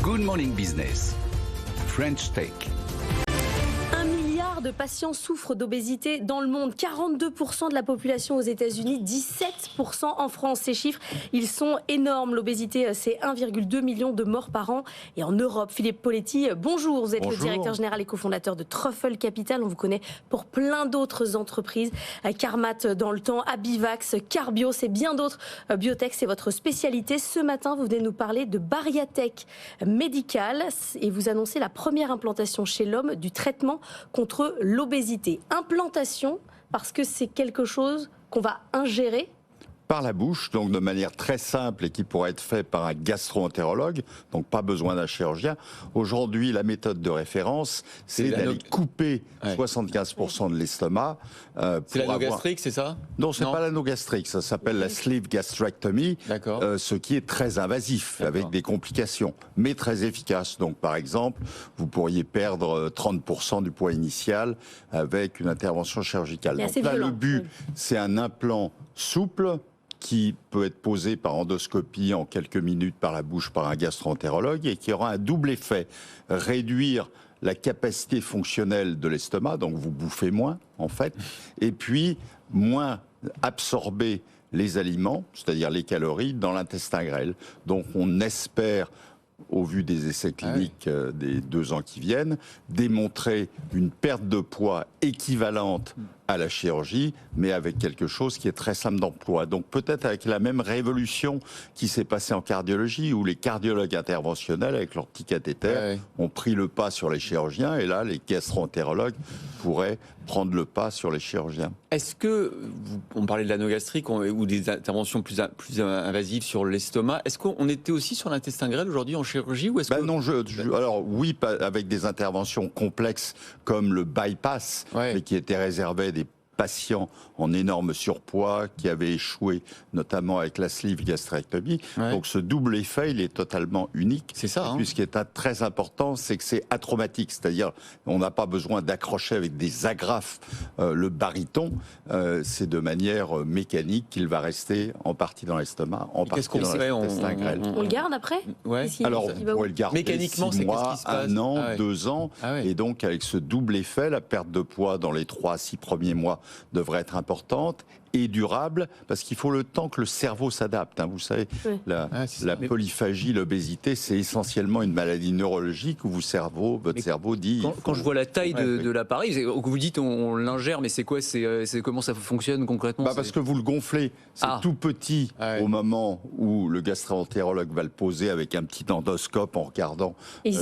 Good Morning Business, French Tech. 1 milliard de patients souffrent d'obésité dans le monde. 42% de la population aux États-Unis, 17% en France. Ces chiffres, ils sont énormes. L'obésité, c'est 1,2 million de morts par an. Et en Europe, Philippe Poletti, bonjour. Vous êtes le directeur général et cofondateur de Truffle Capital. On vous connaît pour plein d'autres entreprises. Carmat dans le temps, Abivax, Carbios et bien d'autres biotech. C'est votre spécialité. Ce matin, vous venez nous parler de bariatech médicale et vous annoncez la première implantation chez l'homme du traitement contre l'obésité. Implantation, parce que c'est quelque chose qu'on va ingérer par la bouche, donc de manière très simple et qui pourrait être fait par un gastro-entérologue, donc pas besoin d'un chirurgien. Aujourd'hui, la méthode de référence, c'est d'aller couper 75% de l'estomac. C'est l'anogastrique, c'est ça? Non, c'est pas l'anogastrique, ça s'appelle la sleeve gastrectomy, ce qui est très invasif, avec des complications, mais très efficace. Donc par exemple, vous pourriez perdre 30% du poids initial avec une intervention chirurgicale. Donc là, le but, c'est un implant souple, qui peut être posé par endoscopie en quelques minutes par la bouche par un gastro-entérologue et qui aura un double effet, réduire la capacité fonctionnelle de l'estomac, donc vous bouffez moins en fait, et puis moins absorber les aliments, c'est-à-dire les calories, dans l'intestin grêle. Donc on espère, au vu des essais cliniques des 2 ans qui viennent, démontrer une perte de poids équivalente à la chirurgie, mais avec quelque chose qui est très simple d'emploi. Donc peut-être avec la même révolution qui s'est passée en cardiologie, où les cardiologues interventionnels, avec leur petit cathéter, ont pris le pas sur les chirurgiens, et là, les gastro-entérologues pourraient prendre le pas sur les chirurgiens. Est-ce que, on parlait de l'anogastrique ou des interventions plus invasives sur l'estomac, est-ce qu'on était aussi sur l'intestin grêle aujourd'hui en chirurgie ou est-ce que... Non, alors oui, avec des interventions complexes comme le bypass, mais qui était réservé à des patients en énorme surpoids qui avaient échoué, notamment avec la sleeve gastrectomie. Donc ce double effet, il est totalement unique. C'est ça. Puis ce qui est très important, c'est que c'est atraumatique, c'est-à-dire on n'a pas besoin d'accrocher avec des agrafes le baryton. C'est de manière mécanique qu'il va rester en partie dans l'estomac, en partie dans l'intestin grêle. On le garde après? Alors on pourrait le garder mécaniquement, 6 mois, qu'est-ce qui se passe? 1 an, 2 ans. Et donc avec ce double effet, la perte de poids dans les 3 à 6 premiers mois devrait être importante et durable, parce qu'il faut le temps que le cerveau s'adapte. Vous savez, la polyphagie, l'obésité, c'est essentiellement une maladie neurologique où votre cerveau dit... Quand je vois la taille de l'appareil, vous dites on l'ingère, mais c'est quoi, c'est comment ça fonctionne concrètement? Parce que vous le gonflez, c'est tout petit au moment où le gastro-entérologue va le poser avec un petit endoscope en regardant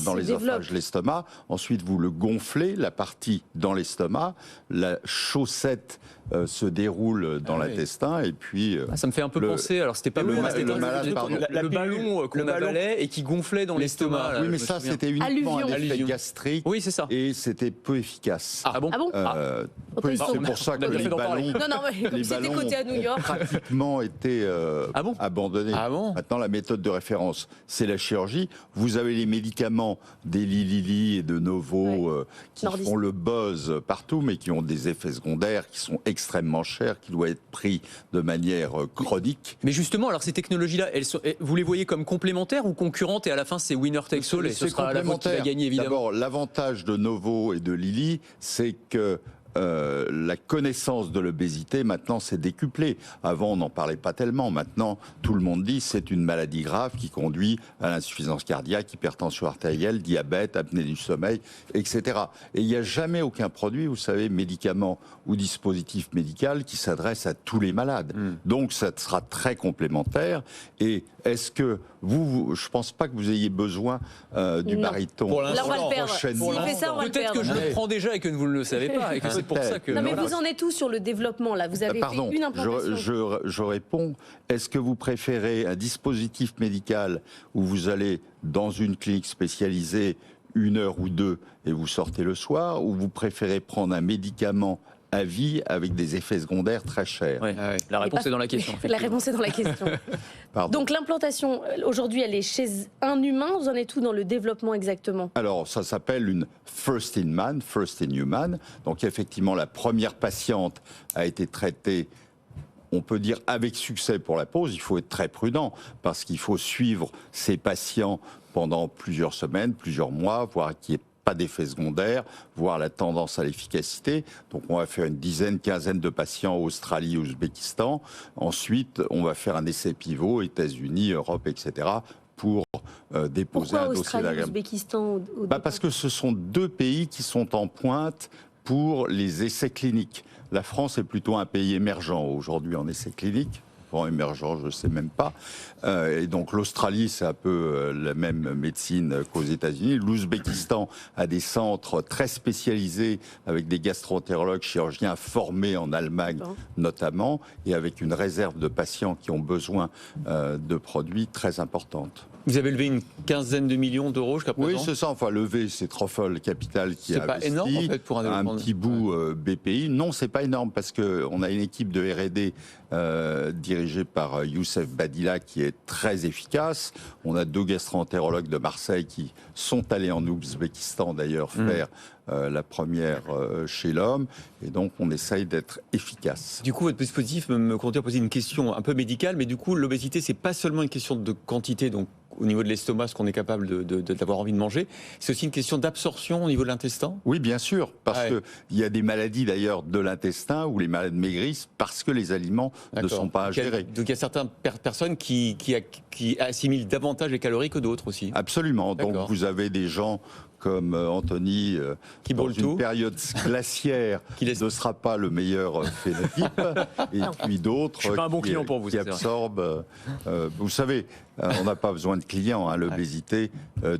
dans l'œsophage l'estomac. Ensuite, vous le gonflez, la partie dans l'estomac, la chaussette se déroule dans l'intestin et puis... ça me fait un peu penser, alors c'était pas le ballon qu'on avalait et qui gonflait dans l'estomac. Oui, mais ça c'était uniquement un effet gastrique. Oui, c'est ça. Et c'était peu efficace. Ah bon? C'est pour ça que les ballons ont pratiquement été abandonnés. Maintenant, la méthode de référence, c'est la chirurgie. Vous avez les médicaments d'Eli Lilly et de Novo qui font le buzz partout, mais qui ont des effets secondaires qui sont extrêmement chers, qui doivent être pris de manière chronique. Mais justement, alors ces technologies-là, vous les voyez comme complémentaires ou concurrentes, et à la fin c'est winner takes all et ce sera la mode qui va gagner évidemment? D'abord, l'avantage de Novo et de Lilly, c'est que la connaissance de l'obésité, maintenant, s'est décuplée. Avant, on n'en parlait pas tellement. Maintenant, tout le monde dit que c'est une maladie grave qui conduit à l'insuffisance cardiaque, hypertension artérielle, diabète, apnée du sommeil, etc. Et il n'y a jamais aucun produit, vous savez, médicament ou dispositif médical qui s'adresse à tous les malades. Donc, ça sera très complémentaire. Et est-ce que je pense pas que vous ayez besoin du baryton. Pour l'instant, on va le perdre. Peut-être que je le prends déjà et que vous ne le savez pas, et que c'est pour ça que... Non, mais vous en êtes où sur le développement, là? Vous avez fait une implantation. Je réponds. Est-ce que vous préférez un dispositif médical où vous allez dans une clinique spécialisée 1 heure ou 2 et vous sortez le soir, ou vous préférez prendre un médicament à vie avec des effets secondaires très chers? La réponse est dans la question. La réponse est dans la question. Donc l'implantation, aujourd'hui, elle est chez un humain. Vous en êtes où dans le développement exactement? Alors, ça s'appelle une first in man, first in human. Donc effectivement, la première patiente a été traitée. on peut dire avec succès pour la pause. Il faut être très prudent parce qu'il faut suivre ces patients pendant plusieurs semaines, plusieurs mois, voir qu'il n'y ait pas d'effet secondaire, voir la tendance à l'efficacité. Donc on va faire une dizaine, quinzaine de patients en Australie, Ouzbékistan. Ensuite, on va faire un essai pivot, États-Unis, Europe, etc., pour déposer un dossier d'agrément. Ouzbékistan Parce que ce sont deux pays qui sont en pointe pour les essais cliniques. La France est plutôt un pays émergent aujourd'hui en essais cliniques. Émergent, je ne sais même pas. Et donc l'Australie, c'est un peu la même médecine qu'aux États-Unis. L'Ouzbékistan a des centres très spécialisés avec des gastro-entérologues, chirurgiens formés en Allemagne notamment, et avec une réserve de patients qui ont besoin de produits très importante. Vous avez levé une quinzaine de millions d'euros jusqu'à présent? Oui, c'est ça. Enfin, levé, c'est Trofol Capital qui a investi. C'est pas énorme, en fait, pour un petit bout BPI. Non, c'est pas énorme parce qu'on a une équipe de R&D dirigée par Youssef Badila qui est très efficace. On a 2 gastro-entérologues de Marseille qui sont allés en Ouzbékistan d'ailleurs faire la première chez l'homme. Et donc, on essaye d'être efficace. Du coup, votre dispositif me conduit à poser une question un peu médicale, mais du coup, l'obésité, c'est pas seulement une question de quantité, donc au niveau de l'estomac, ce qu'on est capable d'avoir envie de manger, c'est aussi une question d'absorption au niveau de l'intestin? Oui, bien sûr, parce qu'il y a des maladies d'ailleurs de l'intestin où les malades maigrissent parce que les aliments ne sont pas ingérés. Donc il y a certaines personnes qui assimilent davantage les calories que d'autres aussi. Absolument. Donc vous avez des gens comme Anthony, qui dans brûle une tout. période glaciaire, qui ne sera pas le meilleur phénotype, et puis d'autres qui absorbent. Vous savez, on n'a pas besoin de clients. Hein, l'obésité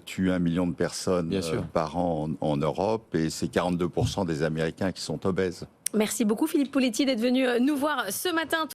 tue 1 million de personnes par an en Europe, et c'est 42% des Américains qui sont obèses. Merci beaucoup Philippe Poletti d'être venu nous voir ce matin.